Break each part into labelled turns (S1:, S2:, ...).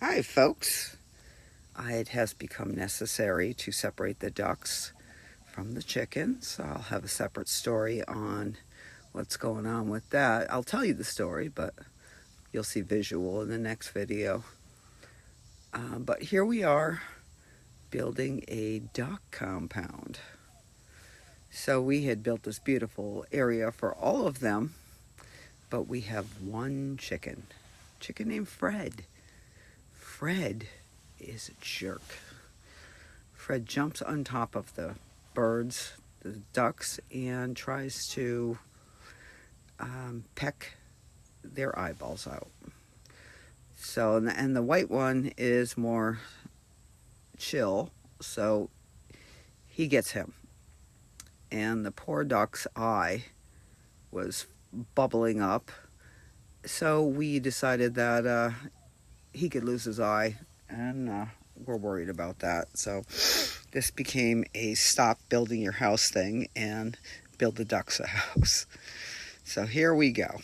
S1: Hi, folks. It has become necessary to separate the ducks from the chickens. I'll have a separate story on what's going on with that. I'll tell you the story, but you'll see visual in the next video. But here we are building a duck compound. So we had built this beautiful area for all of them, but we have one chicken named Fred. Fred is a jerk. Fred jumps on top of the birds, the ducks, and tries to peck their eyeballs out. So, and the white one is more chill, so he gets him. And the poor duck's eye was bubbling up, so we decided that he could lose his eye, and we're worried about that. So this became a stop building your house thing and build the ducks a house. So here we go.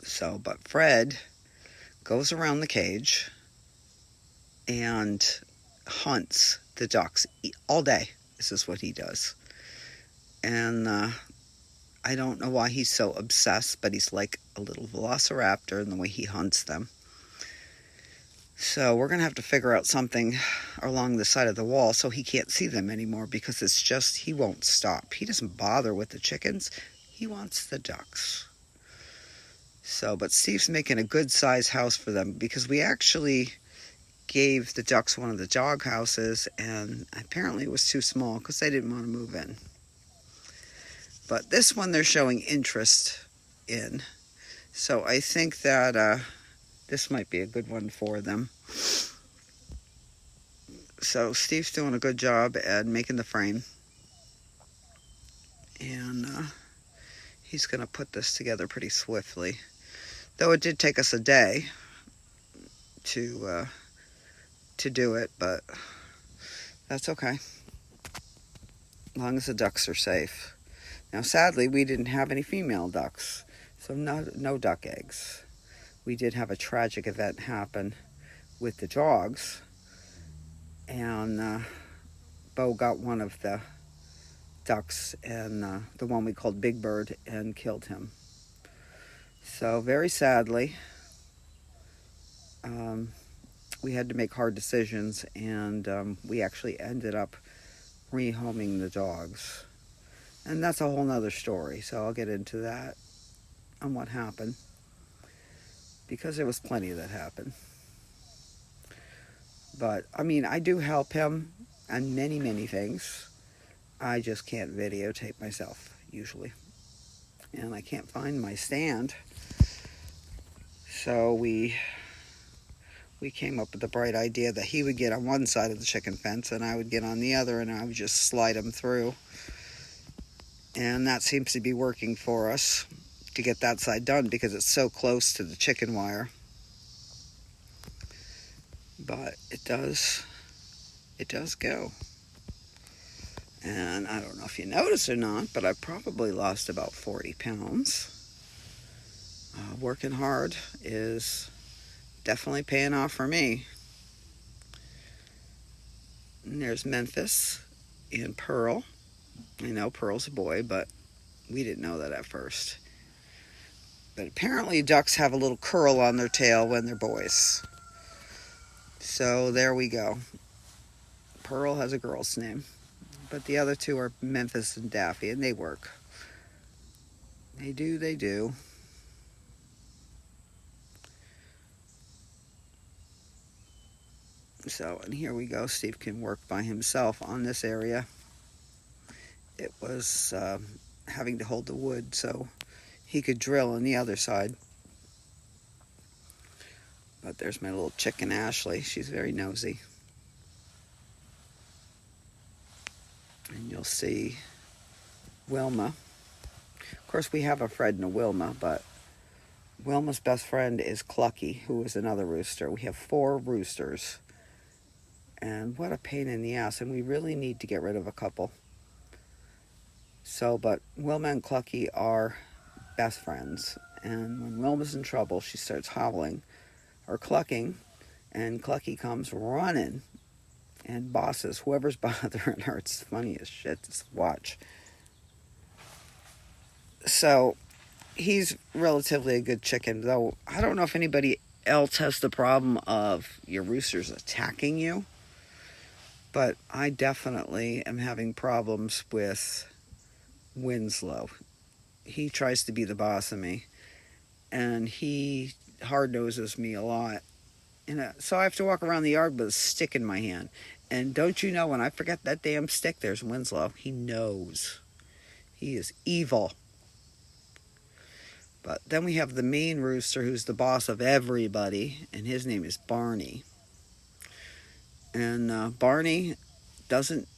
S1: So, but Fred goes around the cage and hunts the ducks all day. This is what he does. And I don't know why he's so obsessed, but he's like a little velociraptor in the way he hunts them. So we're going to have to figure out something along the side of the wall so he can't see them anymore, because it's just, he won't stop. He doesn't bother with the chickens. He wants the ducks. So, but Steve's making a good size house for them, because we actually gave the ducks one of the dog houses, and apparently it was too small because they didn't want to move in. But this one they're showing interest in. So I think that this might be a good one for them. So Steve's doing a good job at making the frame. And he's going to put this together pretty swiftly. Though it did take us a day to do it, but that's okay. As long as the ducks are safe. Now, sadly, we didn't have any female ducks, so no duck eggs. We did have a tragic event happen with the dogs, and Bo got one of the ducks, and the one we called Big Bird, and killed him. So very sadly, we had to make hard decisions, and we actually ended up rehoming the dogs. And that's a whole nother story, so I'll get into that on what happened, because there was plenty that happened. But, I mean, I do help him on many, many things. I just can't videotape myself, usually. And I can't find my stand. So we came up with the bright idea that he would get on one side of the chicken fence and I would get on the other, and I would just slide him through. And that seems to be working for us to get that side done, because it's so close to the chicken wire. But it does go. And I don't know if you noticed or not, but I probably lost about 40 pounds. Working hard is definitely paying off for me. And there's Memphis and Pearl. I know Pearl's a boy, but we didn't know that at first. But apparently ducks have a little curl on their tail when they're boys. So there we go. Pearl has a girl's name. But the other two are Memphis and Daffy, and they work. They do. So, and here we go. Steve can work by himself on this area. It was having to hold the wood so he could drill on the other side. But there's my little chicken Ashley. She's very nosy. And you'll see Wilma. Of course, we have a Fred and a Wilma, but Wilma's best friend is Clucky, who is another rooster. We have 4 roosters. And what a pain in the ass. And we really need to get rid of a couple. So, but Wilma and Clucky are best friends. And when Wilma's in trouble, she starts howling are clucking, and Clucky comes running and bosses whoever's bothering her. It's funny as shit to watch. So he's relatively a good chicken, though I don't know if anybody else has the problem of your roosters attacking you, but I definitely am having problems with Winslow. He tries to be the boss of me, and he hard noses me a lot. And so I have to walk around the yard with a stick in my hand. And don't you know, when I forget that damn stick, there's Winslow. He knows. He is evil. But then we have the main rooster, who's the boss of everybody, and his name is Barney. And Barney doesn't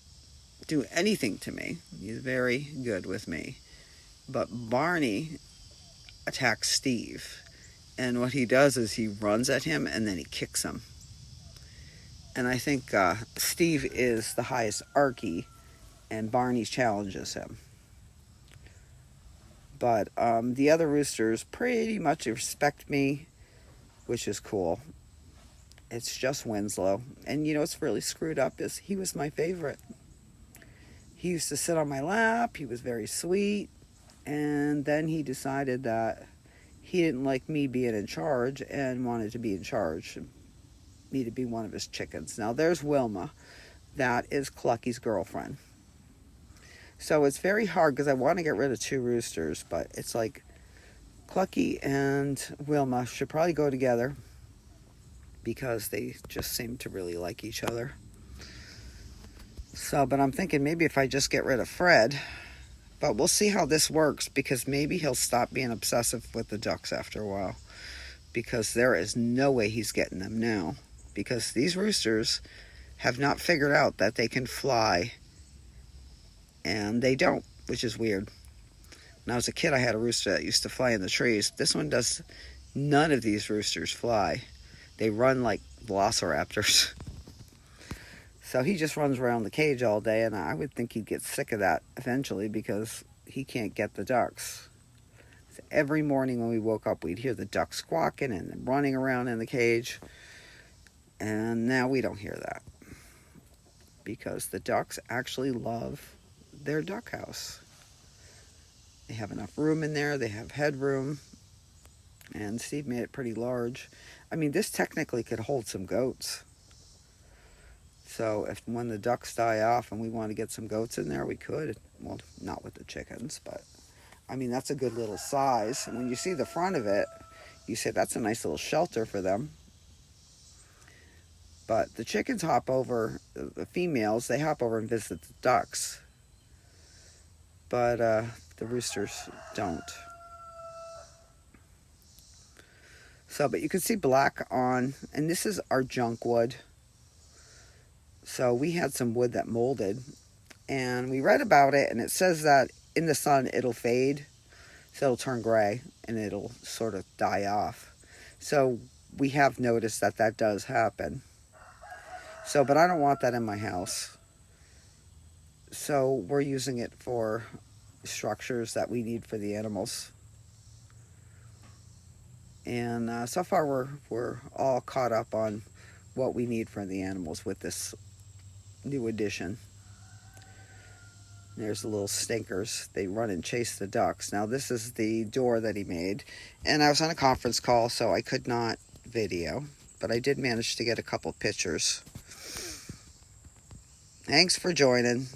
S1: do anything to me. He's very good with me. But Barney attacks Steve. And what he does is he runs at him and then he kicks him. And I think Steve is the highest Archie, and Barney challenges him. But the other roosters pretty much respect me, which is cool. It's just Winslow. And you know what's really screwed up is he was my favorite. He used to sit on my lap. He was very sweet. And then he decided that he didn't like me being in charge and wanted to be in charge. Me to be one of his chickens. Now there's Wilma. That is Clucky's girlfriend. So it's very hard because I want to get rid of two roosters, but it's like Clucky and Wilma should probably go together because they just seem to really like each other. So, but I'm thinking maybe if I just get rid of Fred, but we'll see how this works, because maybe he'll stop being obsessive with the ducks after a while, because there is no way he's getting them now, because these roosters have not figured out that they can fly, and they don't, which is weird. When I was a kid, I had a rooster that used to fly in the trees. This one does. None of these roosters fly. They run like velociraptors. So he just runs around the cage all day, and I would think he'd get sick of that eventually because he can't get the ducks. So every morning when we woke up, we'd hear the ducks squawking and running around in the cage. And now we don't hear that, because the ducks actually love their duck house. They have enough room in there. They have headroom. And Steve made it pretty large. I mean, this technically could hold some goats. So when the ducks die off and we want to get some goats in there, we could. Well, not with the chickens, but I mean, that's a good little size. And when you see the front of it, you say that's a nice little shelter for them. But the chickens hop over, the females, they hop over and visit the ducks. But the roosters don't. So, but you can see black on, and this is our junk wood. So we had some wood that molded, and we read about it, and it says that in the sun it'll fade, so it'll turn gray, and it'll sort of die off. So we have noticed that that does happen. So, but I don't want that in my house. So we're using it for structures that we need for the animals. And so far we're all caught up on what we need for the animals with this new addition. There's the little stinkers. They run and chase the ducks. Now this is the door that he made. And I was on a conference call, so I could not video. But I did manage to get a couple pictures. Thanks for joining.